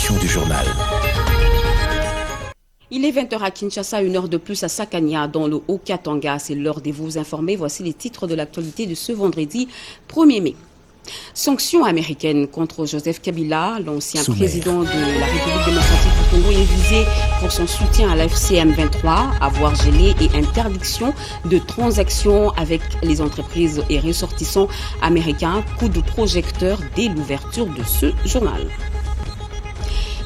édition du journal. Il est 20h à Kinshasa, 1 heure de plus à Sakania, dans le Haut-Katanga. C'est l'heure de vous informer. Voici les titres de l'actualité de ce vendredi 1er mai. Sanctions américaines contre Joseph Kabila, l'ancien président de la République démocratique du Congo, est visé pour son soutien à l'AFC M23, avoir gelé et interdiction de transactions avec les entreprises et ressortissants américains. Coup de projecteur dès l'ouverture de ce journal.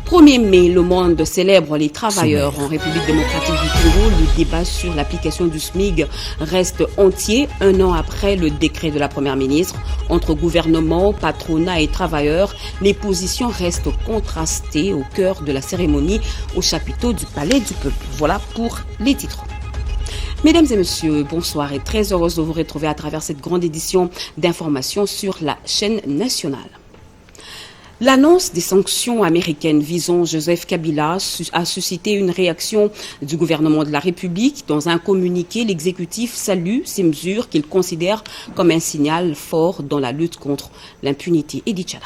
1er mai, le monde célèbre les travailleurs en République démocratique du Congo. Le débat sur l'application du SMIG reste entier 1 an après le décret de la Première ministre. Entre gouvernement, patronat et travailleurs, les positions restent contrastées au cœur de la cérémonie au chapiteau du Palais du Peuple. Voilà pour les titres. Mesdames et messieurs, bonsoir et très heureuse de vous retrouver à travers cette grande édition d'information sur la chaîne nationale. L'annonce des sanctions américaines visant Joseph Kabila a suscité une réaction du gouvernement de la République. Dans un communiqué, l'exécutif salue ces mesures qu'il considère comme un signal fort dans la lutte contre l'impunité. Edith Chada.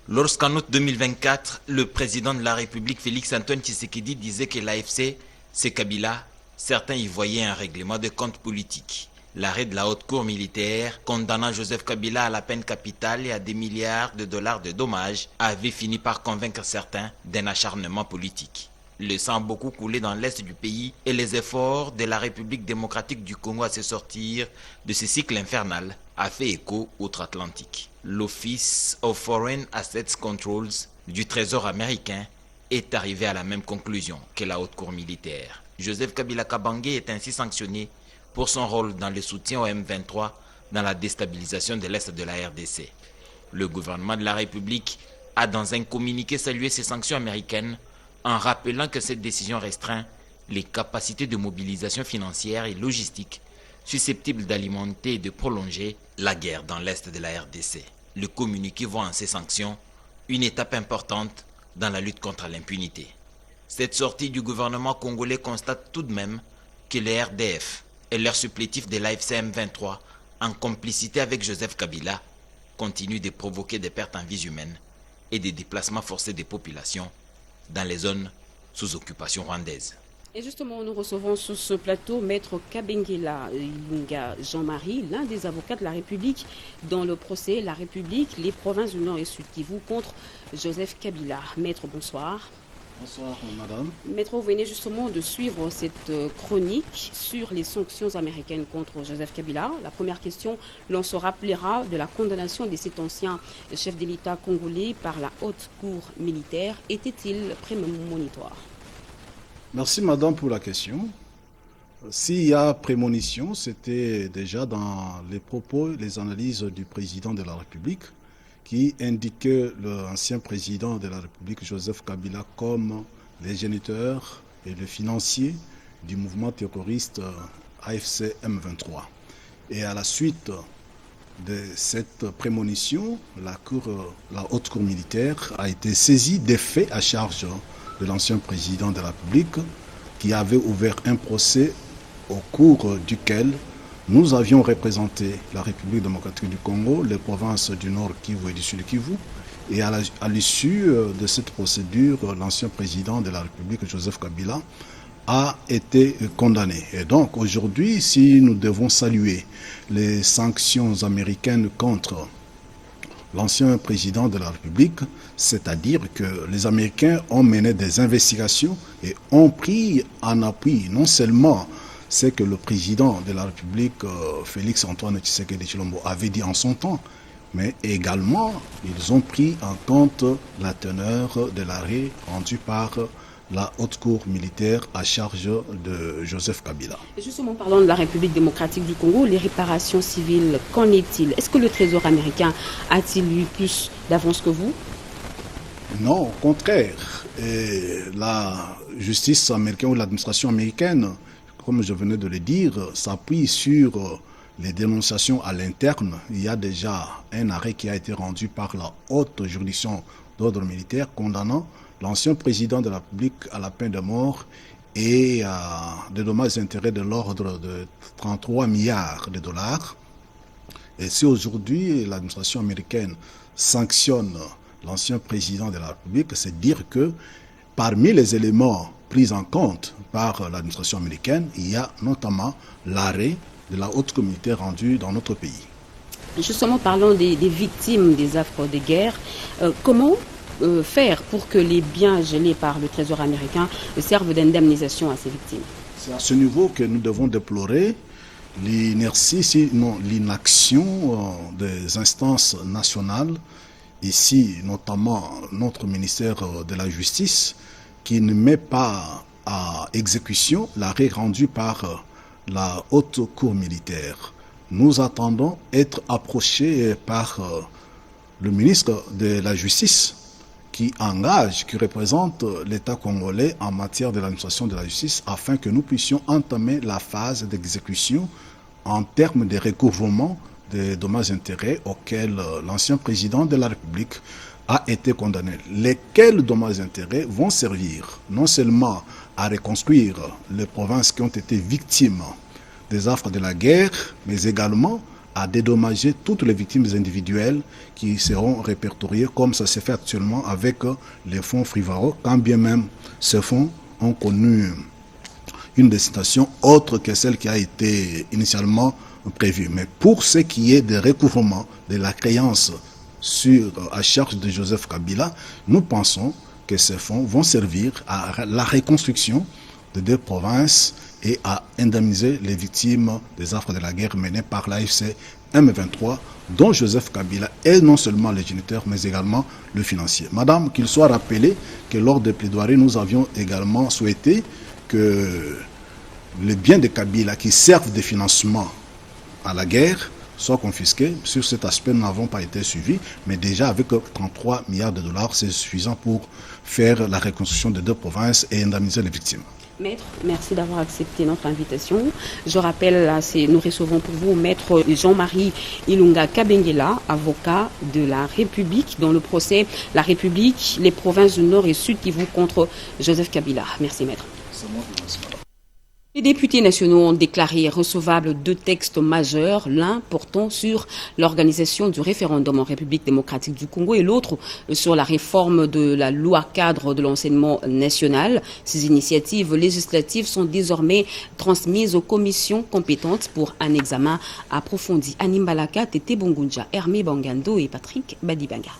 Lorsqu'en août 2024, le président de la République, Félix-Antoine Tshisekedi, disait que l'AFC, c'est Kabila, certains y voyaient un règlement de compte politique. L'arrêt de la haute cour militaire condamnant Joseph Kabila à la peine capitale et à des milliards de dollars de dommages avait fini par convaincre certains d'un acharnement politique. Le sang a beaucoup coulé dans l'est du pays et les efforts de la République démocratique du Congo à se sortir de ce cycle infernal a fait écho outre-Atlantique. L'Office of Foreign Assets Controls du Trésor américain est arrivé à la même conclusion que la haute cour militaire. Joseph Kabila Kabange est ainsi sanctionné pour son rôle dans le soutien au M23 dans la déstabilisation de l'Est de la RDC. Le gouvernement de la République a dans un communiqué salué ces sanctions américaines en rappelant que cette décision restreint les capacités de mobilisation financière et logistique susceptibles d'alimenter et de prolonger la guerre dans l'Est de la RDC. Le communiqué voit en ces sanctions une étape importante dans la lutte contre l'impunité. Cette sortie du gouvernement congolais constate tout de même que les RDF et leur supplétif de l'AFC M23, en complicité avec Joseph Kabila, continuent de provoquer des pertes en vies humaines et des déplacements forcés des populations dans les zones sous occupation rwandaise. Et justement, nous recevons sur ce plateau Maître Kabengela Ilunga Jean-Marie, l'un des avocats de la République dans le procès La République, les provinces du Nord et Sud Kivu contre Joseph Kabila. Maître, bonsoir. Bonsoir, madame. Maître, vous venez justement de suivre cette chronique sur les sanctions américaines contre Joseph Kabila. La première question, l'on se rappellera de la condamnation de cet ancien chef de l'État congolais par la haute cour militaire. Était-il prémonitoire? Merci, madame, pour la question. S'il y a prémonition, c'était déjà dans les propos, les analyses du président de la République, qui indiquait l'ancien président de la République, Joseph Kabila, comme les géniteurs et le financier du mouvement terroriste AFC M23. Et à la suite de cette prémonition, la haute cour militaire a été saisie des faits à charge de l'ancien président de la République, qui avait ouvert un procès au cours duquel nous avions représenté la République démocratique du Congo, les provinces du Nord Kivu et du Sud Kivu. Et à l'issue de cette procédure, l'ancien président de la République, Joseph Kabila, a été condamné. Et donc aujourd'hui, si nous devons saluer les sanctions américaines contre l'ancien président de la République, c'est-à-dire que les Américains ont mené des investigations et ont pris en appui non seulement ce que le président de la République, Félix-Antoine Tshisekedi Tshilombo, avait dit en son temps, mais également ils ont pris en compte la teneur de l'arrêt rendu par la haute cour militaire à charge de Joseph Kabila. Et justement, parlant de la République démocratique du Congo, les réparations civiles, qu'en est-il? Est-ce que le Trésor américain a-t-il eu plus d'avance que vous? Non, au contraire. Et la justice américaine ou l'administration américaine, comme je venais de le dire, s'appuie sur les dénonciations à l'interne. Il y a déjà un arrêt qui a été rendu par la haute juridiction d'ordre militaire condamnant l'ancien président de la République à la peine de mort et à des dommages et intérêts de l'ordre de 33 milliards de dollars. Et si aujourd'hui l'administration américaine sanctionne l'ancien président de la République, c'est dire que parmi les éléments pris en compte par l'administration américaine, il y a notamment l'arrêt de la haute communauté rendue dans notre pays. Justement, parlons des victimes des affres de guerre. Comment faire pour que les biens gelés par le Trésor américain servent d'indemnisation à ces victimes? C'est à ce niveau que nous devons déplorer l'inertie, sinon l'inaction des instances nationales, ici notamment notre ministère de la Justice, qui ne met pas à exécution l'arrêt rendu par la haute cour militaire. Nous attendons être approchés par le ministre de la Justice qui représente l'État congolais en matière de l'administration de la justice afin que nous puissions entamer la phase d'exécution en termes de recouvrement des dommages et intérêts auxquels l'ancien président de la République a été condamné. Lesquels dommages et intérêts vont servir non seulement à reconstruire les provinces qui ont été victimes des affres de la guerre, mais également à dédommager toutes les victimes individuelles qui seront répertoriées comme ça s'est fait actuellement avec les fonds Frivaro, quand bien même ces fonds ont connu une destination autre que celle qui a été initialement prévue. Mais pour ce qui est des recouvrements de la créance à charge de Joseph Kabila, nous pensons que ces fonds vont servir à la reconstruction de deux provinces et à indemniser les victimes des affres de la guerre menées par l'AFC M23, dont Joseph Kabila est non seulement le géniteur, mais également le financier. Madame, qu'il soit rappelé que lors des plaidoiries, nous avions également souhaité que les biens de Kabila qui servent de financement à la guerre soient confisqués. Sur cet aspect, nous n'avons pas été suivis, mais déjà avec 33 milliards de dollars, c'est suffisant pour faire la reconstruction des deux provinces et indemniser les victimes. Maître, merci d'avoir accepté notre invitation. Je rappelle, là, nous recevons pour vous Maître Jean-Marie Ilunga Kabengela, avocat de la République, dans le procès La République, les provinces du Nord et Sud Kivu contre Joseph Kabila. Merci, Maître. C'est moi qui remercie, madame. Les députés nationaux ont déclaré recevables deux textes majeurs, l'un portant sur l'organisation du référendum en République démocratique du Congo et l'autre sur la réforme de la loi cadre de l'enseignement national. Ces initiatives législatives sont désormais transmises aux commissions compétentes pour un examen approfondi. Animbalaka, Tete Bongunja, Hermé Bangando et Patrick Badibanga.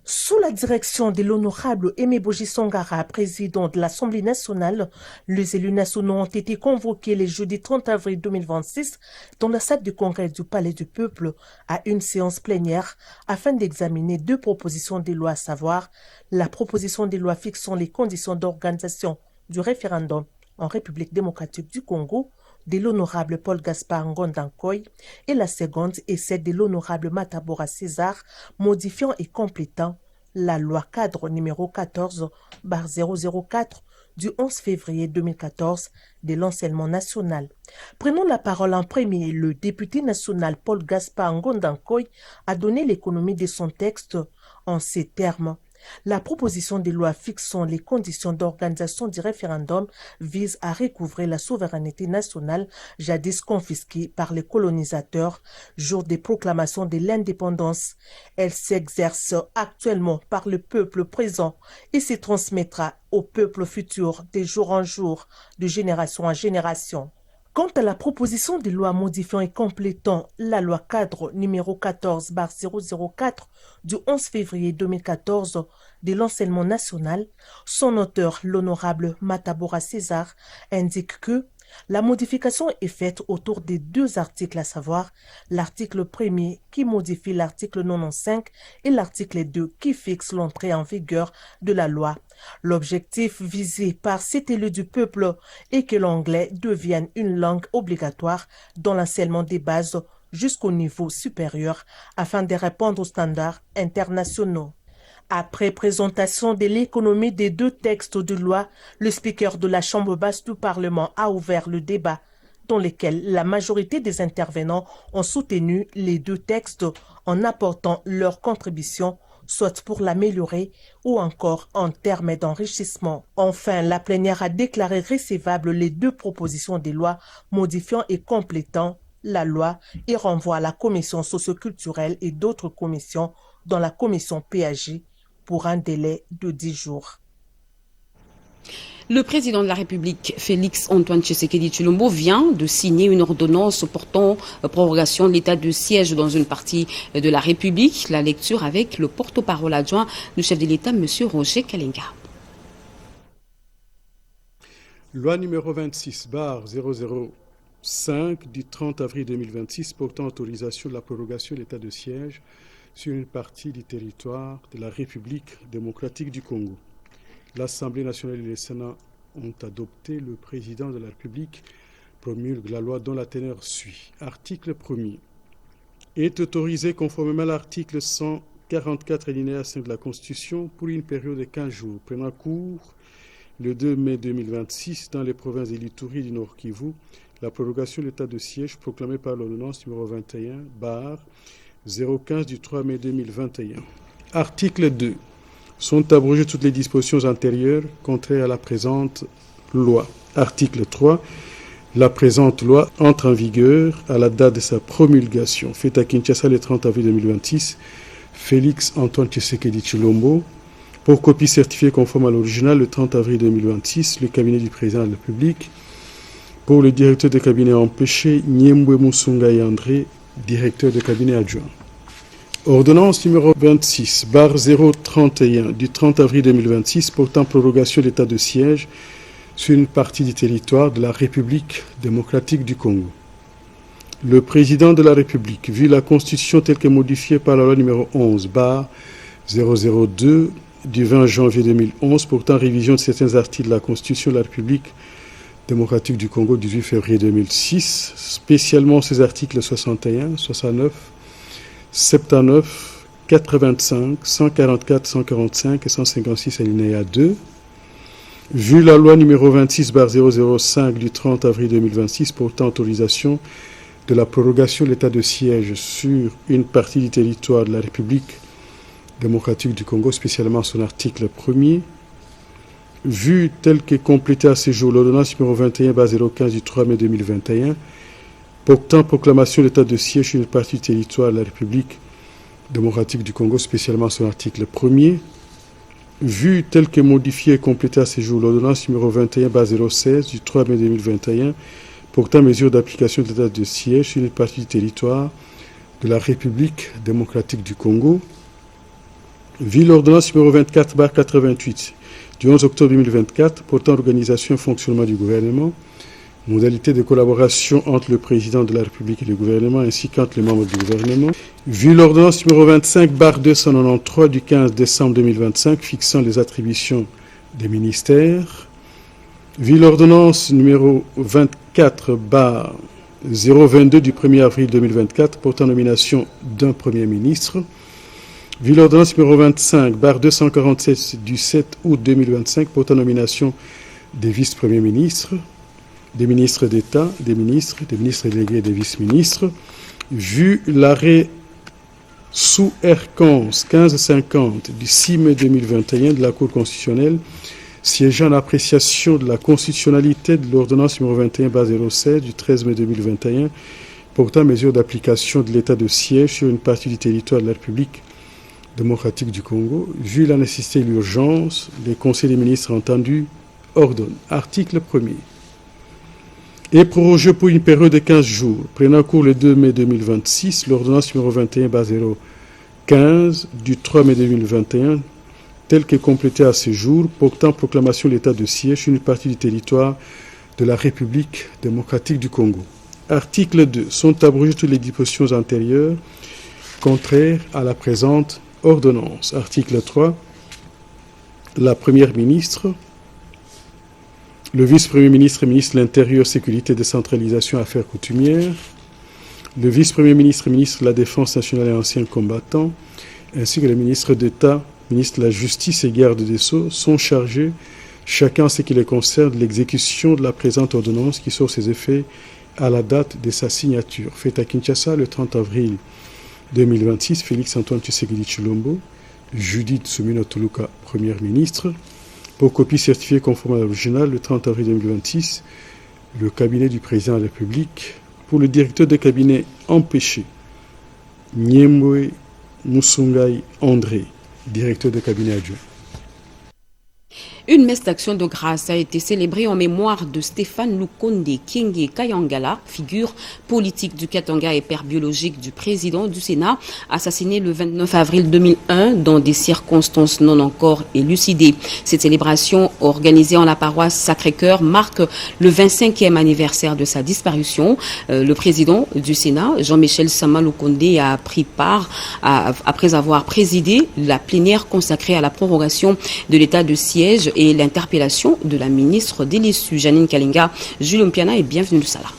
Sous la direction de l'honorable Aimé Boji Songara, président de l'Assemblée nationale, les élus nationaux ont été convoqués le jeudi 30 avril 2026 dans la salle du congrès du Palais du Peuple à une séance plénière afin d'examiner deux propositions de loi, à savoir la proposition de loi fixant les conditions d'organisation du référendum en République démocratique du Congo de l'honorable Paul Gaspard Ngondankoy et la seconde est celle de l'honorable Matabora César modifiant et complétant la loi cadre numéro 14/004 du 11 février 2014 de l'enseignement national. Prenons la parole en premier. Le député national Paul Gaspard Ngondankoy a donné l'économie de son texte en ces termes. La proposition de loi fixant les conditions d'organisation du référendum vise à recouvrer la souveraineté nationale jadis confisquée par les colonisateurs jour des proclamations de l'indépendance. Elle s'exerce actuellement par le peuple présent et se transmettra au peuple futur de jour en jour, de génération en génération. Quant à la proposition de loi modifiant et complétant la loi cadre numéro 14/004 du 11 février 2014 de l'enseignement national, son auteur, l'honorable Matabora César, indique que la modification est faite autour des deux articles, à savoir l'article 1er qui modifie l'article 95 et l'article 2 qui fixe l'entrée en vigueur de la loi. L'objectif visé par cet élu du peuple est que l'anglais devienne une langue obligatoire dans l'enseignement des bases jusqu'au niveau supérieur afin de répondre aux standards internationaux. Après présentation de l'économie des deux textes de loi, le speaker de la Chambre basse du Parlement a ouvert le débat dans lequel la majorité des intervenants ont soutenu les deux textes en apportant leur contribution, soit pour l'améliorer ou encore en termes d'enrichissement. Enfin, la plénière a déclaré recevables les deux propositions de loi modifiant et complétant la loi et renvoie à la commission socioculturelle et d'autres commissions dans la commission PAG pour un délai de 10 jours. Le président de la République, Félix Antoine Tshisekedi Tshilombo, vient de signer une ordonnance portant prorogation de l'état de siège dans une partie de la République. La lecture avec le porte-parole adjoint du chef de l'État, M. Roger Kalenga. Loi numéro 26/005 du 30 avril 2026 portant autorisation de la prorogation de l'état de siège sur une partie du territoire de la République démocratique du Congo. L'Assemblée nationale et le Sénat ont adopté. Le président de la République promulgue la loi dont la teneur suit. Article 1er. Est autorisé conformément à l'article 144 alinéa 5 de la Constitution pour une période de 15 jours, prenant cours le 2 mai 2026 dans les provinces de l'Ituri et du Nord Kivu, la prorogation de l'état de siège proclamée par l'ordonnance numéro 21/015 du 3 mai 2021. Article 2. Sont abrogées toutes les dispositions antérieures contraires à la présente loi. Article 3. La présente loi entre en vigueur à la date de sa promulgation. Faite à Kinshasa le 30 avril 2026, Félix Antoine Tshisekedi Tshilombo. Pour copie certifiée conforme à l'original, le 30 avril 2026, le cabinet du président de la République. Pour le directeur de cabinet empêché, Niembwe Musungai André, directeur de cabinet adjoint. Ordonnance numéro 26/031 du 30 avril 2026 portant prorogation de l'état de siège sur une partie du territoire de la République démocratique du Congo. Le président de la République, vu la Constitution telle que modifiée par la loi numéro 11/002 du 20 janvier 2011 portant révision de certains articles de la Constitution de la République démocratique du Congo 18 février 2006, spécialement ces articles 61, 69, 79, 85, 144, 145 et 156 alinéa 2. Vu la loi numéro 26/005 du 30 avril 2026 portant autorisation de la prorogation de l'état de siège sur une partie du territoire de la République démocratique du Congo, spécialement son article 1er. Vu tel que complété à ce jour l'ordonnance numéro 21/015 du 3 mai 2021 portant proclamation de l'état de siège sur une partie du territoire de la République démocratique du Congo, spécialement son article 1er. Vu tel que modifié et complété à ce jour l'ordonnance numéro 21/016 du 3 mai 2021 portant mesure d'application de l'état de siège sur une partie du territoire de la République démocratique du Congo. Vu l'ordonnance numéro 24/88 du 11 octobre 2024 portant organisation et fonctionnement du gouvernement, modalité de collaboration entre le président de la République et le gouvernement ainsi qu'entre les membres du gouvernement. Vu l'ordonnance numéro 25/293 du 15 décembre 2025 fixant les attributions des ministères. Vu l'ordonnance numéro 24/022 du 1er avril 2024 portant nomination d'un Premier ministre. Vu l'ordonnance numéro 25/247 du 7 août 2025 portant nomination des vice-premiers ministres, des ministres d'État, des ministres délégués et des vice-ministres. Vu l'arrêt sous R-15 1550 du 6 mai 2021 de la Cour constitutionnelle siégeant en appréciation de la constitutionnalité de l'ordonnance numéro 21/07 du 13 mai 2021 portant mesure d'application de l'état de siège sur une partie du territoire de la République démocratique du Congo, vu la nécessité et l'urgence, les conseils des ministres entendus ordonnent. Article 1er. Est prorogé pour une période de 15 jours, prenant cours le 2 mai 2026, l'ordonnance numéro 21/015 du 3 mai 2021, telle que complétée à ce jour, portant proclamation de l'état de siège sur une partie du territoire de la République démocratique du Congo. Article 2. Sont abrogées toutes les dispositions antérieures contraires à la présente ordonnance. Article 3. La Première ministre, le vice-premier ministre et ministre de l'Intérieur, Sécurité, Décentralisation, Affaires coutumières, le vice-premier ministre et ministre de la Défense nationale et anciens combattants, ainsi que le ministre d'État, ministre de la Justice et garde des Sceaux sont chargés, chacun en ce qui les concerne, de l'exécution de la présente ordonnance qui sort ses effets à la date de sa signature. Faite à Kinshasa le 30 avril 2026, Félix Antoine Tshisekedi Tshilombo, Judith Suminwa Tuluka, Première ministre. Pour copie certifiée conforme à l'original, le 30 avril 2026, le cabinet du président de la République. Pour le directeur de cabinet empêché, Niembwe Moussoungaï André, directeur de cabinet adjoint. Une messe d'action de grâce a été célébrée en mémoire de Stéphane Lukonde Kyenge Kayangala, figure politique du Katanga et père biologique du président du Sénat, assassiné le 29 avril 2001 dans des circonstances non encore élucidées. Cette célébration, organisée en la paroisse Sacré-Cœur, marque le 25e anniversaire de sa disparition. Le président du Sénat, Jean-Michel Sama Lukonde, a pris part, après avoir présidé la plénière consacrée à la prorogation de l'état de siège et l'interpellation de la ministre déléçue Janine Kalinga. Jules Mpiana est bienvenue de Salah.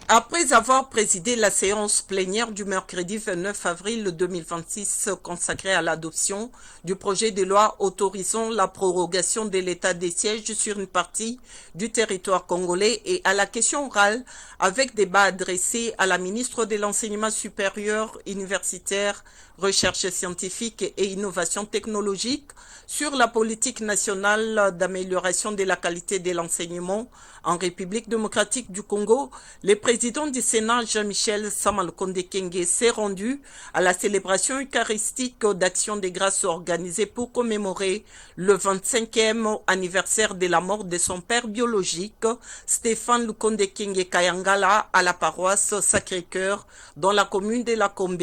Après avoir présidé la séance plénière du mercredi 29 avril 2026 consacrée à l'adoption du projet de loi autorisant la prorogation de l'état des sièges sur une partie du territoire congolais et à la question orale avec débat adressé à la ministre de l'Enseignement supérieur, universitaire, recherche scientifique et innovation technologique sur la politique nationale d'amélioration de la qualité de l'enseignement en République démocratique du Congo, le président du Sénat, Jean-Michel Sama Lukonde Kyenge, s'est rendu à la célébration eucharistique d'Action des Grâces organisée pour commémorer le 25e anniversaire de la mort de son père biologique, Stéphane Lukonde Kyenge Kayangala, à la paroisse Sacré-Cœur, dans la commune de Lakombe.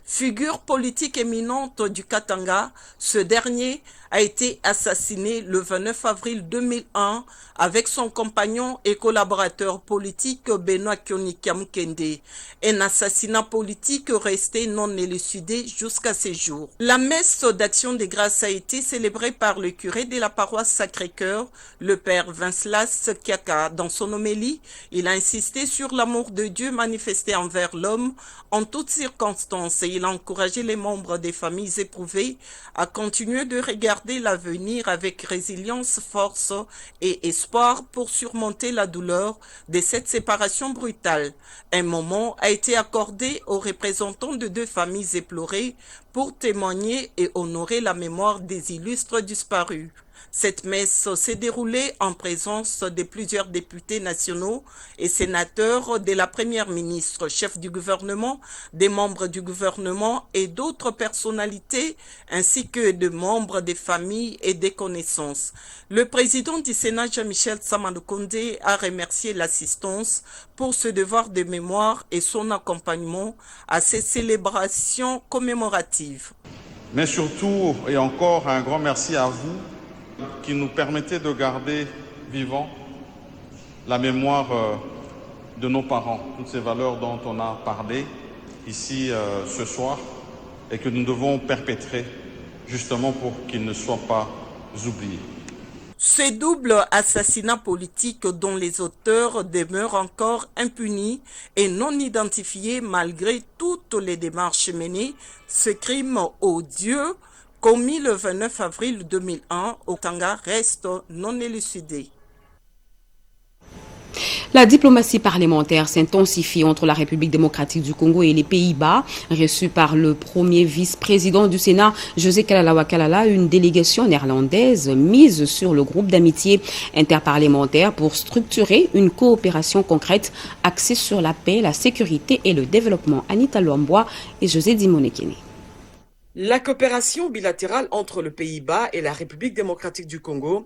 Figure politique éminente du Katanga, ce dernier a été assassiné le 29 avril 2001 avec son compagnon et collaborateur politique Benoît Kyonikiam Kende. Un assassinat politique resté non élucidé jusqu'à ces jours. La messe d'action des grâces a été célébrée par le curé de la paroisse Sacré-Cœur, le père Vinclas Kiaka. Dans son homélie, il a insisté sur l'amour de Dieu manifesté envers l'homme en toutes circonstances et il a encouragé les membres des familles éprouvées à continuer de regarder l'avenir avec résilience, force et espoir pour surmonter la douleur de cette séparation brutale. Un moment a été accordé aux représentants de deux familles éplorées pour témoigner et honorer la mémoire des illustres disparus. Cette messe s'est déroulée en présence de plusieurs députés nationaux et sénateurs, de la première ministre, chef du gouvernement, des membres du gouvernement et d'autres personnalités, ainsi que de membres des familles et des connaissances. Le président du Sénat, Jean-Michel Sama Lukonde, a remercié l'assistance pour ce devoir de mémoire et son accompagnement à ces célébrations commémoratives. Mais surtout, et encore un grand merci à vous, qui nous permettait de garder vivant la mémoire de nos parents, toutes ces valeurs dont on a parlé ici ce soir et que nous devons perpétrer justement pour qu'ils ne soient pas oubliés. Ce double assassinat politique dont les auteurs demeurent encore impunis et non identifiés malgré toutes les démarches menées, ce crime odieux commis le 29 avril 2001 au Katanga reste non élucidé. La diplomatie parlementaire s'intensifie entre la République démocratique du Congo et les Pays-Bas. Reçue par le premier vice-président du Sénat, José Kalalawa Kalala, une délégation néerlandaise mise sur le groupe d'amitié interparlementaire pour structurer une coopération concrète axée sur la paix, la sécurité et le développement. Anita Luambois et José Dimonekene. La coopération bilatérale entre le Pays-Bas et la République démocratique du Congo,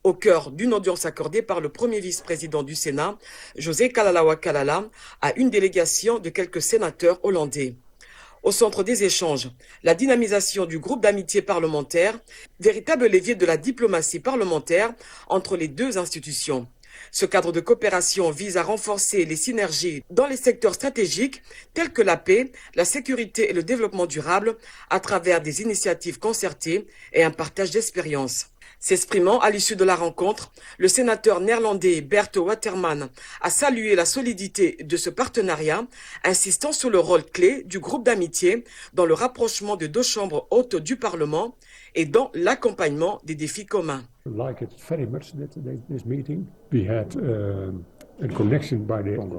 au cœur d'une audience accordée par le premier vice-président du Sénat, José Kalalawa Kalala, à une délégation de quelques sénateurs hollandais. Au centre des échanges, la dynamisation du groupe d'amitié parlementaire, véritable levier de la diplomatie parlementaire entre les deux institutions. Ce cadre de coopération vise à renforcer les synergies dans les secteurs stratégiques tels que la paix, la sécurité et le développement durable à travers des initiatives concertées et un partage d'expériences. S'exprimant à l'issue de la rencontre, le sénateur néerlandais Bert Waterman a salué la solidité de ce partenariat, insistant sur le rôle clé du groupe d'amitié dans le rapprochement de deux chambres hautes du Parlement et dans l'accompagnement des défis communs.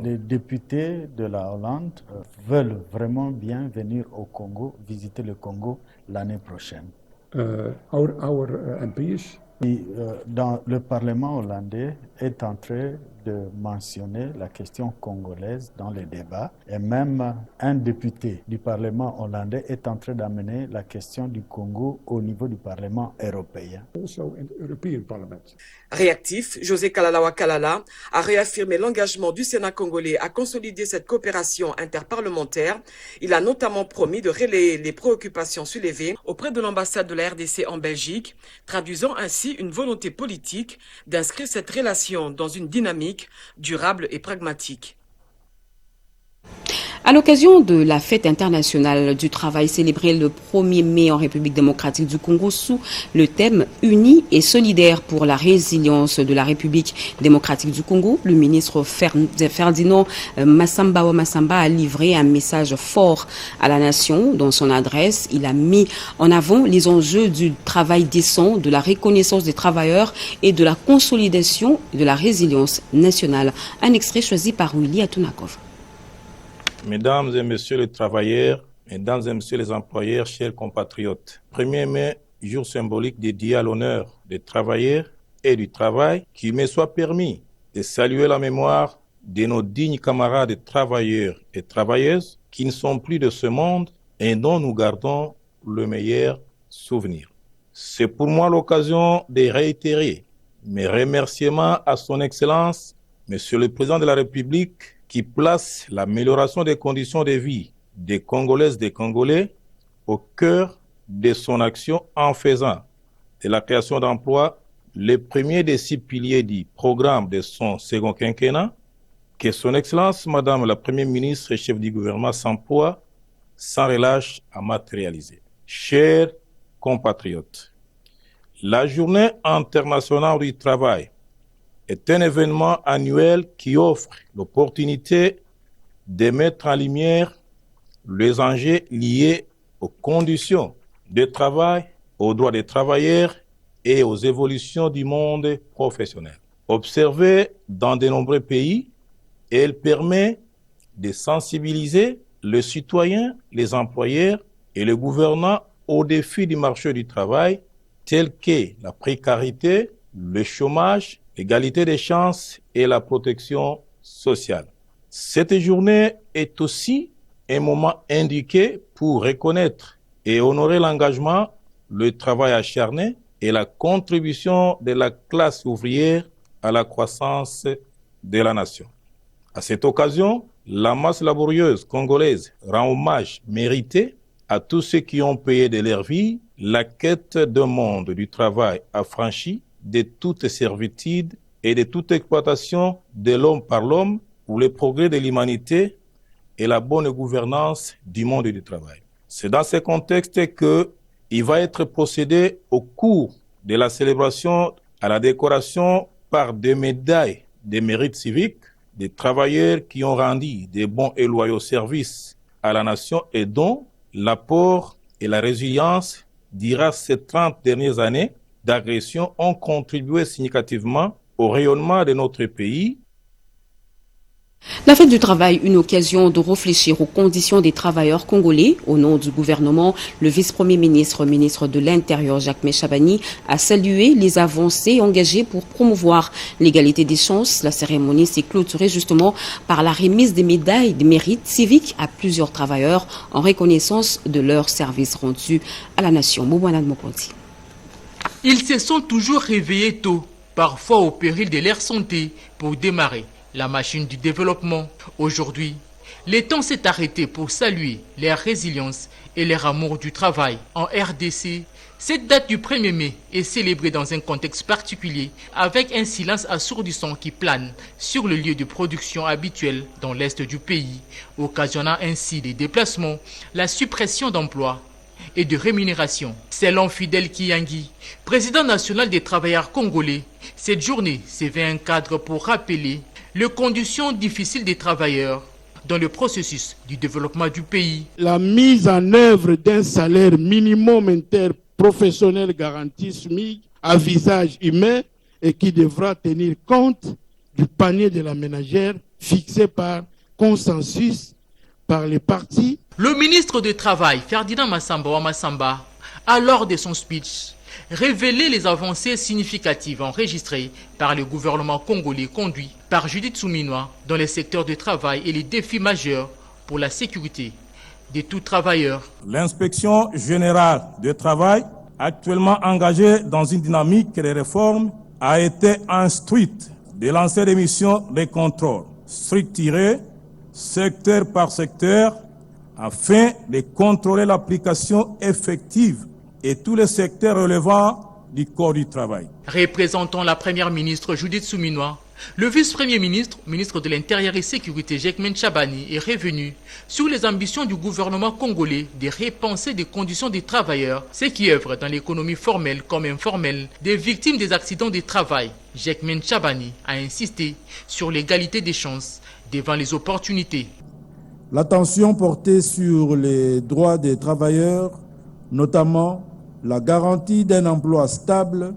Les députés de la Hollande veulent vraiment bien venir au Congo, visiter le Congo l'année prochaine. Dans le Parlement hollandais est en train de mentionner la question congolaise dans les débats et même un député du Parlement hollandais est en train d'amener la question du Congo au niveau du Parlement européen. Réactif, José Kalalawa Kalala a réaffirmé l'engagement du Sénat congolais à consolider cette coopération interparlementaire. Il a notamment promis de relayer les préoccupations soulevées auprès de l'ambassade de la RDC en Belgique, traduisant ainsi une volonté politique d'inscrire cette relation dans une dynamique durable et pragmatique. À l'occasion de la fête internationale du travail célébrée le 1er mai en République démocratique du Congo sous le thème « Unis et solidaires pour la résilience de la République démocratique du Congo », le ministre Ferdinand Massamba a livré un message fort à la nation. Dans son adresse, il a mis en avant les enjeux du travail décent, de la reconnaissance des travailleurs et de la consolidation de la résilience nationale. Un extrait choisi par Willy Atunakov. Mesdames et messieurs les travailleurs, mesdames et messieurs les employeurs, chers compatriotes, 1er mai, jour symbolique dédié à l'honneur des travailleurs et du travail, qu'il me soit permis de saluer la mémoire de nos dignes camarades travailleurs et travailleuses qui ne sont plus de ce monde et dont nous gardons le meilleur souvenir. C'est pour moi l'occasion de réitérer mes remerciements à son Excellence, Monsieur le Président de la République, qui place l'amélioration des conditions de vie des Congolaises et des Congolais au cœur de son action en faisant de la création d'emplois le premier des 6 piliers du programme de son second quinquennat, que son Excellence, Madame la Première ministre et chef du gouvernement s'emploie sans relâche à matérialiser. Chers compatriotes, la Journée internationale du travail est un événement annuel qui offre l'opportunité de mettre en lumière les enjeux liés aux conditions de travail, aux droits des travailleurs et aux évolutions du monde professionnel. Observée dans de nombreux pays, elle permet de sensibiliser les citoyens, les employeurs et les gouvernants aux défis du marché du travail tels que la précarité, le chômage, l'égalité des chances et la protection sociale. Cette journée est aussi un moment indiqué pour reconnaître et honorer l'engagement, le travail acharné et la contribution de la classe ouvrière à la croissance de la nation. À cette occasion, la masse laborieuse congolaise rend hommage mérité à tous ceux qui ont payé de leur vie la quête d'un monde du travail affranchi de toute servitude et de toute exploitation de l'homme par l'homme pour le progrès de l'humanité et la bonne gouvernance du monde du travail. C'est dans ce contexte qu'il va être procédé au cours de la célébration à la décoration par des médailles de mérite civique des travailleurs qui ont rendu des bons et loyaux services à la nation et dont l'apport et la résilience durant ces 30 dernières années d'agression ont contribué significativement au rayonnement de notre pays. La fête du travail, une occasion de réfléchir aux conditions des travailleurs congolais. Au nom du gouvernement, le vice-premier ministre, ministre de l'Intérieur, Jacques Méchabani, a salué les avancées engagées pour promouvoir l'égalité des chances. La cérémonie s'est clôturée justement par la remise des médailles de mérite civique à plusieurs travailleurs en reconnaissance de leur service rendu à la nation. Moubouana Mokonti. Ils se sont toujours réveillés tôt, parfois au péril de leur santé, pour démarrer la machine du développement. Aujourd'hui, le temps s'est arrêté pour saluer leur résilience et leur amour du travail. En RDC, cette date du 1er mai est célébrée dans un contexte particulier avec un silence assourdissant qui plane sur le lieu de production habituel dans l'est du pays, occasionnant ainsi des déplacements, la suppression d'emplois et de rémunération. Selon Fidel Kiyangi, président national des travailleurs congolais, cette journée se veut un cadre pour rappeler les conditions difficiles des travailleurs dans le processus du développement du pays. La mise en œuvre d'un salaire minimum interprofessionnel garanti SMIC à visage humain et qui devra tenir compte du panier de la ménagère fixé par consensus par les partis. Le ministre du Travail, Ferdinand Massamba, a lors de son speech révélait les avancées significatives enregistrées par le gouvernement congolais conduit par Judith Suminwa dans les secteurs de travail et les défis majeurs pour la sécurité de tout travailleur. L'inspection générale du travail, actuellement engagée dans une dynamique de réforme, a été instruite de lancer des missions de contrôle structurées, secteur par secteur, afin de contrôler l'application effective et tous les secteurs relevant du Code du travail. Représentant la première ministre Judith Suminwa, le vice-premier ministre, ministre de l'Intérieur et Sécurité Jacquemain Chabani est revenu sur les ambitions du gouvernement congolais de repenser des conditions des travailleurs, ceux qui œuvrent dans l'économie formelle comme informelle, des victimes des accidents de travail. Jacquemain Chabani a insisté sur l'égalité des chances devant les opportunités. L'attention portée sur les droits des travailleurs, notamment la garantie d'un emploi stable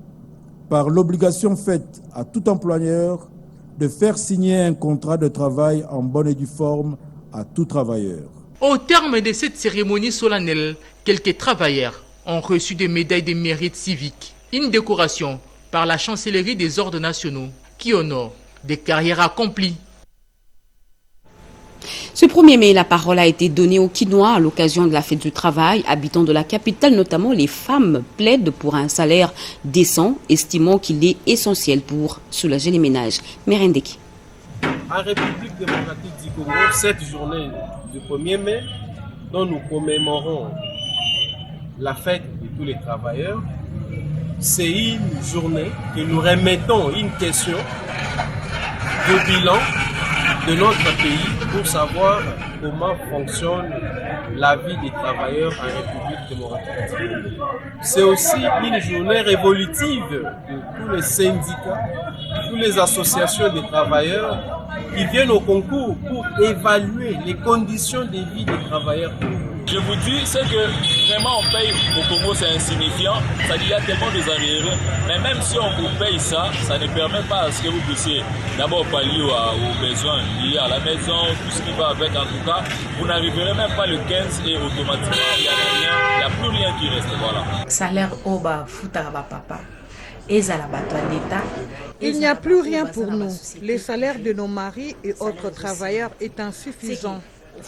par l'obligation faite à tout employeur de faire signer un contrat de travail en bonne et due forme à tout travailleur. Au terme de cette cérémonie solennelle, quelques travailleurs ont reçu des médailles de mérite civique, une décoration par la chancellerie des ordres nationaux qui honore des carrières accomplies. Ce 1er mai, la parole a été donnée aux Kinois à l'occasion de la fête du travail. Habitants de la capitale, notamment les femmes, plaident pour un salaire décent, estimant qu'il est essentiel pour soulager les ménages. Merendeki. En République démocratique du Congo, cette journée du 1er mai, dont nous commémorons la fête de tous les travailleurs, c'est une journée que nous remettons une question de bilan de notre pays pour savoir comment fonctionne la vie des travailleurs en République démocratique. C'est aussi une journée révolutive de tous les syndicats, toutes les associations de travailleurs qui viennent au concours pour évaluer les conditions de vie des travailleurs. Je vous dis, c'est que vraiment on paye au Congo, c'est insignifiant, c'est-à-dire il y a tellement des arriérés, mais même si on vous paye ça, ça ne permet pas à ce que vous puissiez d'abord pallier aux besoins liés à la maison, tout ce qui va avec. En tout cas, vous n'arriverez même pas le 15 et automatiquement il n'y a plus rien qui reste. Voilà. Salaire oba futaba papa. Il n'y a plus rien pour nous. Les salaires de nos maris et autres travailleurs est insuffisant.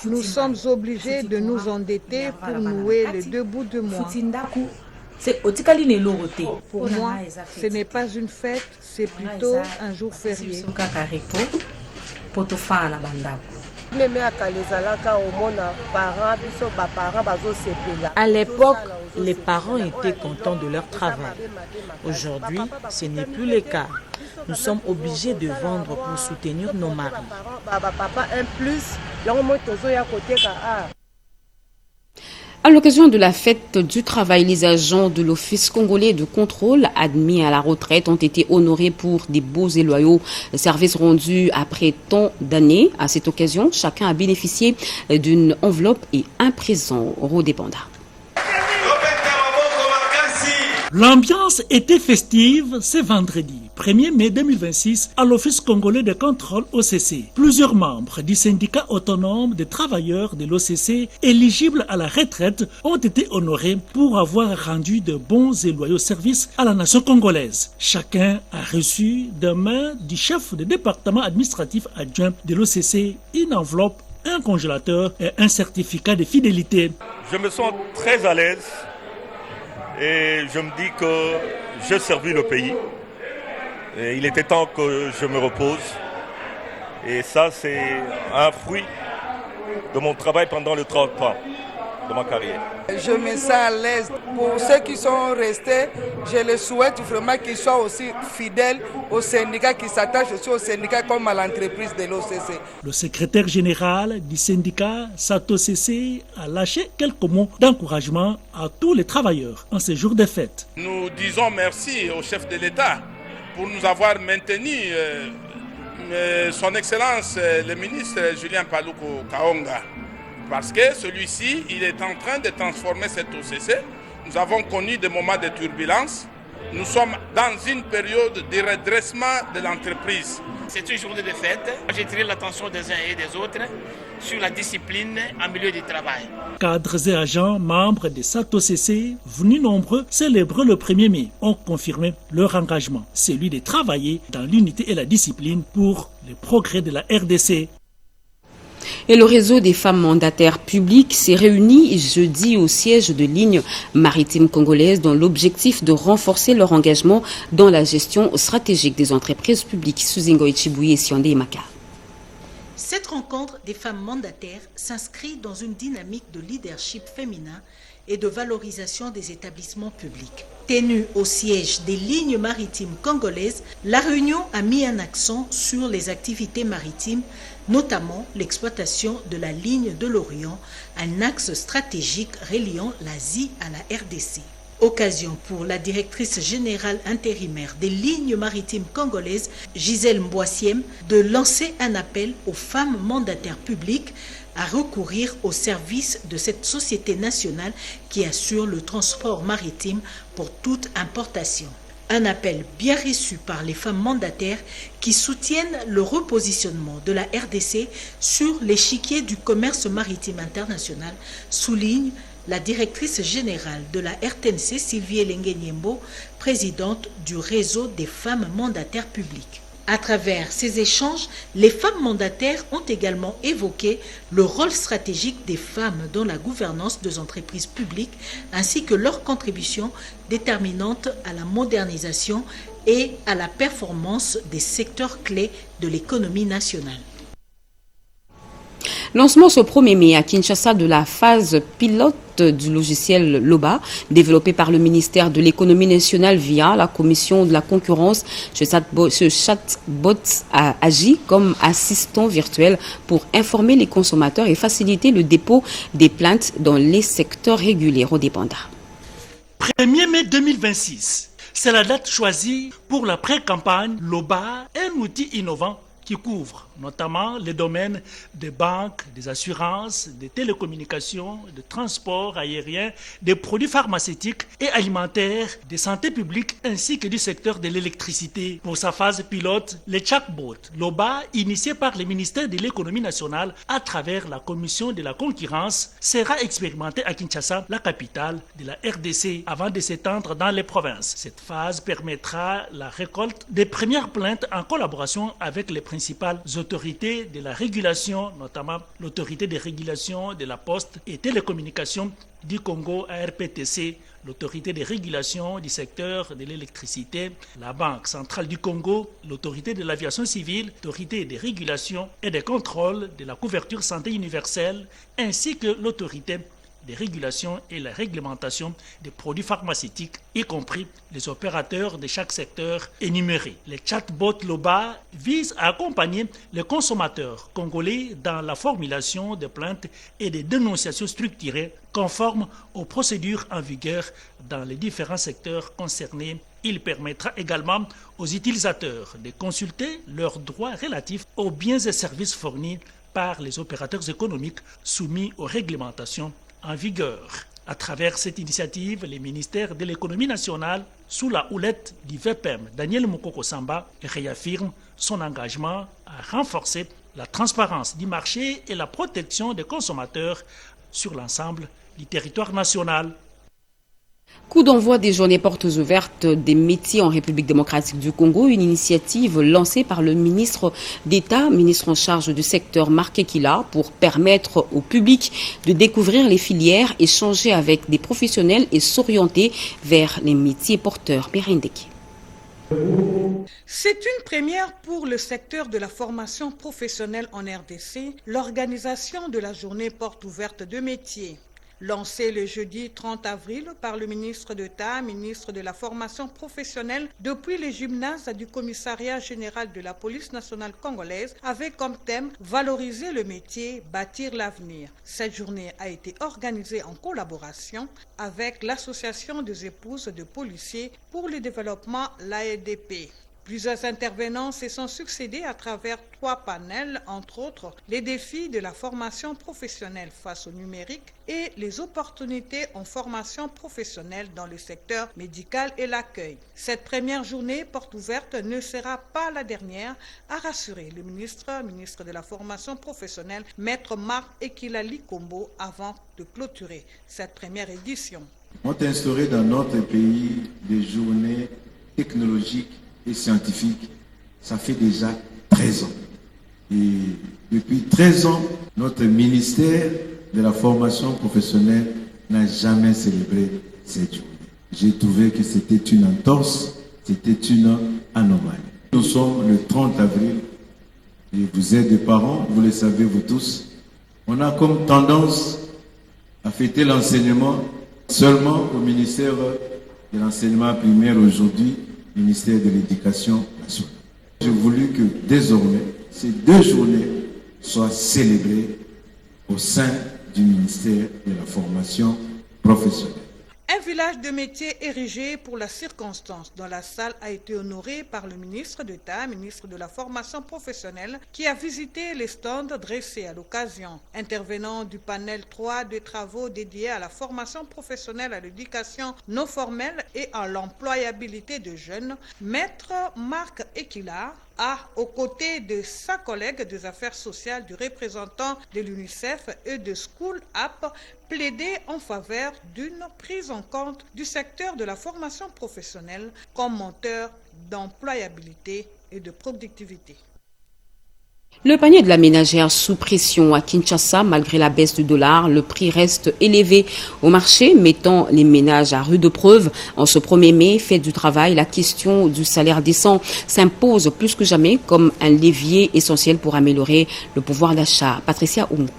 Nous sommes obligés de nous endetter pour nouer les 2 bouts de mois. Pour moi, ce n'est pas une fête, c'est plutôt un jour férié. À l'époque, les parents étaient contents de leur travail. Aujourd'hui, ce n'est plus le cas. Nous sommes obligés de vendre pour soutenir nos maris. À l'occasion de la fête du travail, les agents de l'Office congolais de contrôle admis à la retraite ont été honorés pour des beaux et loyaux services rendus après tant d'années. À cette occasion, chacun a bénéficié d'une enveloppe et un présent Rodépanda. L'ambiance était festive ce vendredi, 1er mai 2026, à l'Office congolais de contrôle OCC. Plusieurs membres du syndicat autonome des travailleurs de l'OCC éligibles à la retraite ont été honorés pour avoir rendu de bons et loyaux services à la nation congolaise. Chacun a reçu de main du chef de département administratif adjoint de l'OCC une enveloppe, un congélateur et un certificat de fidélité. Je me sens très à l'aise. Et je me dis que je servis le pays. Et il était temps que je me repose. Et ça, c'est un fruit de mon travail pendant les 30 ans de ma carrière. Je me sens à l'aise. Pour ceux qui sont restés, je les souhaite vraiment qu'ils soient aussi fidèles aux syndicats, qui s'attachent aussi aux syndicats comme à l'entreprise de l'OCC. Le secrétaire général du syndicat SATOCC a lâché quelques mots d'encouragement à tous les travailleurs en ces jours de fête. Nous disons merci au chef de l'État pour nous avoir maintenu son Excellence le ministre Julien Paluku Kahonga. Parce que celui-ci, il est en train de transformer cette OCC. Nous avons connu des moments de turbulence, Nous sommes dans une période de redressement de l'entreprise. C'est une journée de fête. J'ai tiré l'attention des uns et des autres sur la discipline en milieu de travail. Cadres et agents, membres de SATOCC, venus nombreux célébrer le 1er mai, ont confirmé leur engagement, celui de travailler dans l'unité et la discipline pour le progrès de la RDC. Et le réseau des femmes mandataires publiques s'est réuni jeudi au siège de Lignes maritimes congolaises dans l'objectif de renforcer leur engagement dans la gestion stratégique des entreprises publiques. Suzingo Ichibouye et Siondé Maka. Cette rencontre des femmes mandataires s'inscrit dans une dynamique de leadership féminin et de valorisation des établissements publics. Tenue au siège des Lignes maritimes congolaises, la réunion a mis un accent sur les activités maritimes, notamment l'exploitation de la ligne de l'Orient, un axe stratégique reliant l'Asie à la RDC. Occasion pour la directrice générale intérimaire des Lignes maritimes congolaises, Gisèle Mboissiem, de lancer un appel aux femmes mandataires publiques à recourir au service de cette société nationale qui assure le transport maritime pour toute importation. Un appel bien reçu par les femmes mandataires qui soutiennent le repositionnement de la RDC sur l'échiquier du commerce maritime international, souligne la directrice générale de la RTNC, Sylvie Elengue-Niembo, présidente du réseau des femmes mandataires publiques. À travers ces échanges, les femmes mandataires ont également évoqué le rôle stratégique des femmes dans la gouvernance des entreprises publiques ainsi que leur contribution déterminante à la modernisation et à la performance des secteurs clés de l'économie nationale. Lancement ce 1er mai à Kinshasa de la phase pilote du logiciel LOBA, développé par le ministère de l'économie nationale via la commission de la concurrence. Ce chatbot agit comme assistant virtuel pour informer les consommateurs et faciliter le dépôt des plaintes dans les secteurs régulés. Rodépanda. 1er mai 2026, c'est la date choisie pour la pré-campagne LOBA, un outil innovant qui couvre notamment les domaines des banques, des assurances, des télécommunications, des transports aériens, des produits pharmaceutiques et alimentaires, des santé publique ainsi que du secteur de l'électricité. Pour sa phase pilote, le chatbot LOBA, initié par le ministère de l'économie nationale à travers la commission de la concurrence, sera expérimenté à Kinshasa, la capitale de la RDC, avant de s'étendre dans les provinces. Cette phase permettra la récolte des premières plaintes en collaboration avec les principales autorités de la régulation, notamment l'autorité de régulation de la poste et télécommunications du Congo, ARPTC, l'autorité de régulation du secteur de l'électricité, la Banque centrale du Congo, l'autorité de l'aviation civile, l'autorité de régulation et de contrôle de la couverture santé universelle, ainsi que l'autorité de régulation et la réglementation des produits pharmaceutiques, y compris les opérateurs de chaque secteur énumérés. Le chatbot LOBA vise à accompagner les consommateurs congolais dans la formulation de plaintes et des dénonciations structurées conformes aux procédures en vigueur dans les différents secteurs concernés. Il permettra également aux utilisateurs de consulter leurs droits relatifs aux biens et services fournis par les opérateurs économiques soumis aux réglementations en vigueur. À travers cette initiative, le ministère de l'économie nationale, sous la houlette du VPM Daniel Mukoko Samba, réaffirme son engagement à renforcer la transparence du marché et la protection des consommateurs sur l'ensemble du territoire national. Coup d'envoi des journées portes ouvertes des métiers en République démocratique du Congo, une initiative lancée par le ministre d'État, ministre en charge du secteur Marc Ekila, pour permettre au public de découvrir les filières, échanger avec des professionnels et s'orienter vers les métiers porteurs. Berindeki. C'est une première pour le secteur de la formation professionnelle en RDC, l'organisation de la journée porte ouverte de métiers. Lancé le jeudi 30 avril par le ministre d'État, ministre de la formation professionnelle, depuis les gymnases du commissariat général de la police nationale congolaise, avec comme thème « Valoriser le métier, bâtir l'avenir ». Cette journée a été organisée en collaboration avec l'association des épouses de policiers pour le développement, l'AEDP. Plusieurs intervenants se sont succédés à travers 3 panels, entre autres les défis de la formation professionnelle face au numérique et les opportunités en formation professionnelle dans le secteur médical et l'accueil. Cette première journée porte ouverte ne sera pas la dernière, a rassuré le ministre de la formation professionnelle, Maître Marc Ekilali Kombo, avant de clôturer cette première édition. On a instauré dans notre pays des journées technologiques et scientifiques. Ça fait déjà 13 ans. Et depuis 13 ans, notre ministère de la formation professionnelle n'a jamais célébré cette journée. J'ai trouvé que c'était une entorse, c'était une anomalie. Nous sommes le 30 avril et vous êtes des parents, vous le savez vous tous. On a comme tendance à fêter l'enseignement seulement au ministère de l'enseignement primaire aujourd'hui, ministère de l'Éducation nationale. J'ai voulu que désormais, ces 2 journées soient célébrées au sein du ministère de la formation professionnelle. Un village de métiers érigé pour la circonstance dans la salle a été honoré par le ministre d'État, ministre de la formation professionnelle, qui a visité les stands dressés à l'occasion. Intervenant du panel 3 de travaux dédiés à la formation professionnelle, à l'éducation non formelle et à l'employabilité de jeunes, Maître Marc Ekila a, aux côtés de sa collègue des affaires sociales, du représentant de l'UNICEF et de School App, plaidé en faveur d'une prise en compte du secteur de la formation professionnelle comme moteur d'employabilité et de productivité. Le panier de la ménagère sous pression à Kinshasa, malgré la baisse du dollar, le prix reste élevé au marché, mettant les ménages à rude épreuve. En ce 1er mai, fête du travail, la question du salaire décent s'impose plus que jamais comme un levier essentiel pour améliorer le pouvoir d'achat. Patricia Oumou.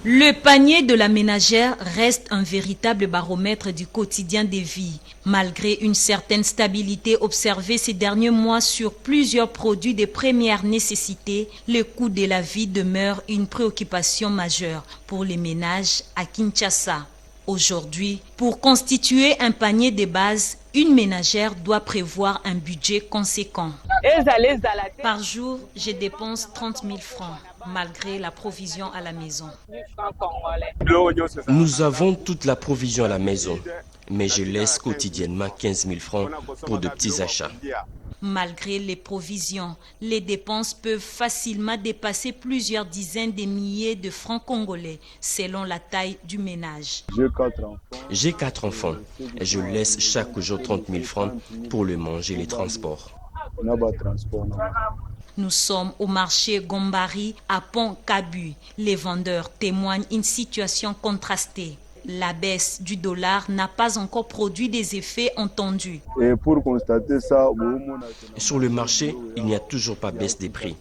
Le panier de la ménagère reste un véritable baromètre du quotidien des vies. Malgré une certaine stabilité observée ces derniers mois sur plusieurs produits de première nécessité, le coût de la vie demeure une préoccupation majeure pour les ménages à Kinshasa. Aujourd'hui, pour constituer un panier de base, une ménagère doit prévoir un budget conséquent. Par jour, je dépense 30 000 francs, malgré la provision à la maison. Nous avons toute la provision à la maison, mais je laisse quotidiennement 15 000 francs pour de petits achats. Malgré les provisions, les dépenses peuvent facilement dépasser plusieurs dizaines de milliers de francs congolais, selon la taille du ménage. J'ai 4 enfants et je laisse chaque jour 30 000 francs pour le manger et les transports. Nous sommes au marché Gombari à Pont-Cabu. Les vendeurs témoignent une situation contrastée. La baisse du dollar n'a pas encore produit des effets entendus. Et pour constater ça, sur le marché, il n'y a toujours pas baisse des prix.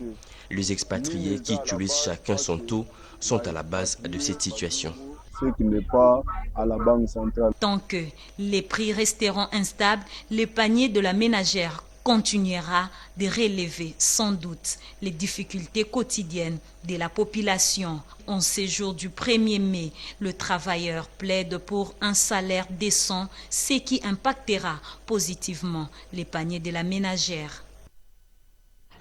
Les expatriés qui utilisent chacun son taux sont à la base de cette situation. Ce qui n'est pas à la banque centrale. Tant que les prix resteront instables, le panier de la ménagère continuera de relever sans doute les difficultés quotidiennes de la population. En ces jours du 1er mai, le travailleur plaide pour un salaire décent, ce qui impactera positivement les paniers de la ménagère.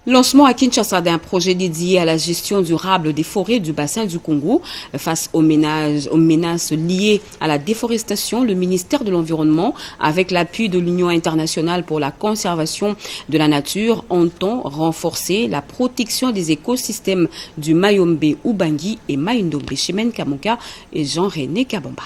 Lancement à Kinshasa d'un projet dédié à la gestion durable des forêts du bassin du Congo. Face aux menaces liées à la déforestation, le ministère de l'Environnement, avec l'appui de l'Union internationale pour la conservation de la nature, entend renforcer la protection des écosystèmes du Mayombe, Ubangi et Maïndombe. Chimène Kamoka et Jean-René Kabamba.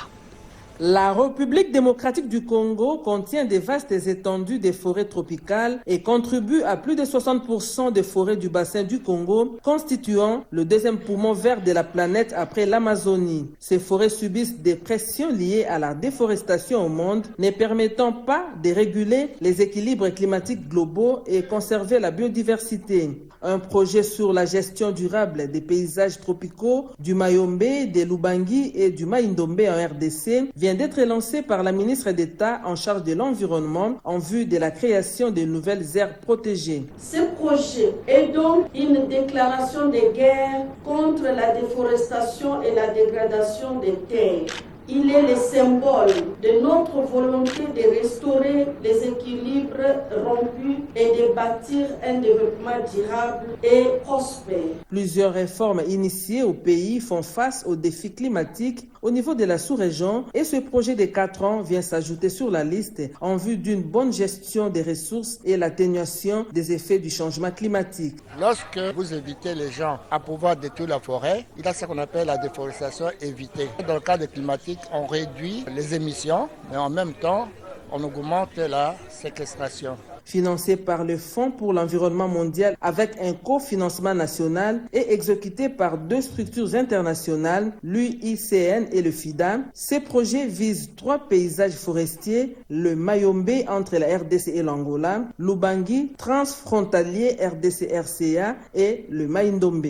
La République démocratique du Congo contient des vastes étendues de forêts tropicales et contribue à plus de 60% des forêts du bassin du Congo, constituant le 2e poumon vert de la planète après l'Amazonie. Ces forêts subissent des pressions liées à la déforestation au monde, ne permettant pas de réguler les équilibres climatiques globaux et conserver la biodiversité. Un projet sur la gestion durable des paysages tropicaux du Mayombe, de l'Ubangi et du Maïndombe en RDC vient d'être lancé par la ministre d'État en charge de l'environnement en vue de la création de nouvelles aires protégées. Ce projet est donc une déclaration de guerre contre la déforestation et la dégradation des terres. Il est le symbole de notre volonté de restaurer les équilibres rompus et de bâtir un développement durable et prospère. Plusieurs réformes initiées au pays font face aux défis climatiques au niveau de la sous-région et ce projet de 4 ans vient s'ajouter sur la liste en vue d'une bonne gestion des ressources et l'atténuation des effets du changement climatique. Lorsque vous invitez les gens à pouvoir détruire la forêt, il y a ce qu'on appelle la déforestation évitée. Dans le cadre climatique, on réduit les émissions, mais en même temps, on augmente la séquestration. Financé par le Fonds pour l'environnement mondial avec un cofinancement national et exécuté par 2 structures internationales, l'UICN et le FIDA, ces projets visent 3 paysages forestiers, le Mayombe entre la RDC et l'Angola, l'Ubangi transfrontalier RDC-RCA et le Maïndombe.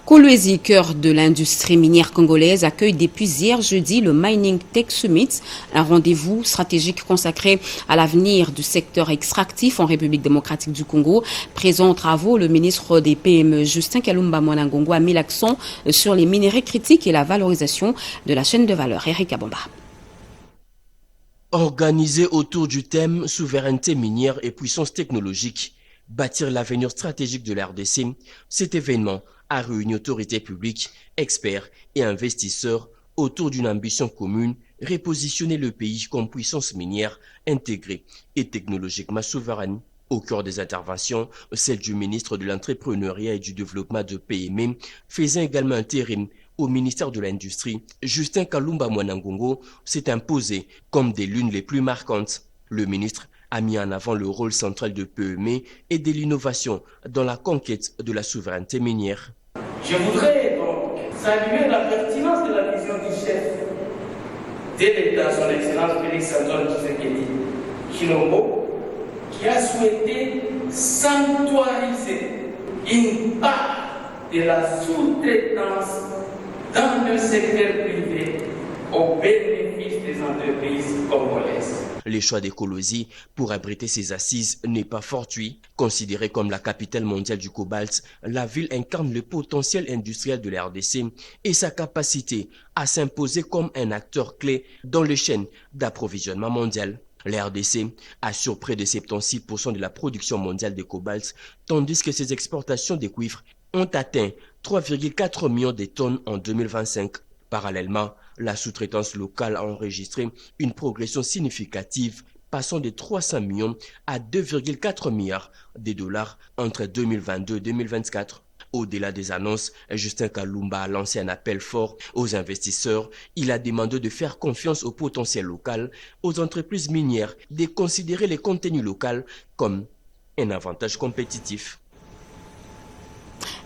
Kolwezi, cœur de l'industrie minière congolaise, accueille depuis hier jeudi le Mining Tech Summit, un rendez-vous stratégique consacré à l'avenir du secteur extractif en République démocratique du Congo. Présent aux travaux, le ministre des PME Justin Kalumba Mwanangongo a mis l'accent sur les minerais critiques et la valorisation de la chaîne de valeur. Eric Abomba. Organisé autour du thème souveraineté minière et puissance technologique, bâtir l'avenir stratégique de la RDC, cet événement a réuni autorités publiques, experts et investisseurs autour d'une ambition commune, repositionner le pays comme puissance minière intégrée et technologiquement souveraine. Au cœur des interventions, celle du ministre de l'Entrepreneuriat et du Développement de PME, faisant également intérim au ministère de l'Industrie, Justin Kalumba Mwanangongo s'est imposé comme des lunes les plus marquantes. Le ministre a mis en avant le rôle central de PME et de l'innovation dans la conquête de la souveraineté minière. Je voudrais donc saluer la pertinence de la vision du chef de l'État, son Excellence Félix Antoine Tshisekedi Tshilombo, qui a souhaité sanctuariser une part de la sous-traitance dans le secteur privé au bénéfice des entreprises congolaises. Le choix des Kolwezi pour abriter ses assises n'est pas fortuit. Considérée comme la capitale mondiale du cobalt, la ville incarne le potentiel industriel de la RDC et sa capacité à s'imposer comme un acteur clé dans les chaînes d'approvisionnement mondial. La RDC assure près de 76% de la production mondiale de cobalt, tandis que ses exportations de cuivre ont atteint 3,4 millions de tonnes en 2025. Parallèlement, la sous-traitance locale a enregistré une progression significative, passant de 300 millions à 2,4 milliards de dollars entre 2022 et 2024. Au-delà des annonces, Justin Kalumba a lancé un appel fort aux investisseurs. Il a demandé de faire confiance au potentiel local, aux entreprises minières, de considérer les contenus locaux comme un avantage compétitif.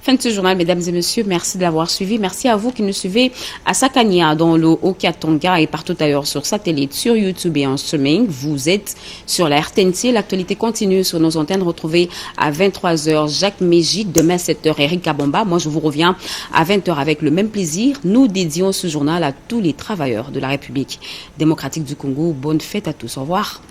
Fin de ce journal, mesdames et messieurs. Merci de l'avoir suivi. Merci à vous qui nous suivez à Sakania, dans le Haut-Katanga et partout ailleurs sur satellite, sur YouTube et en streaming. Vous êtes sur la RTNC. L'actualité continue sur nos antennes. Retrouvez à 23h Jacques Mégy. Demain, 7h, Eric Abomba. Moi, je vous reviens à 20h avec le même plaisir. Nous dédions ce journal à tous les travailleurs de la République démocratique du Congo. Bonne fête à tous. Au revoir.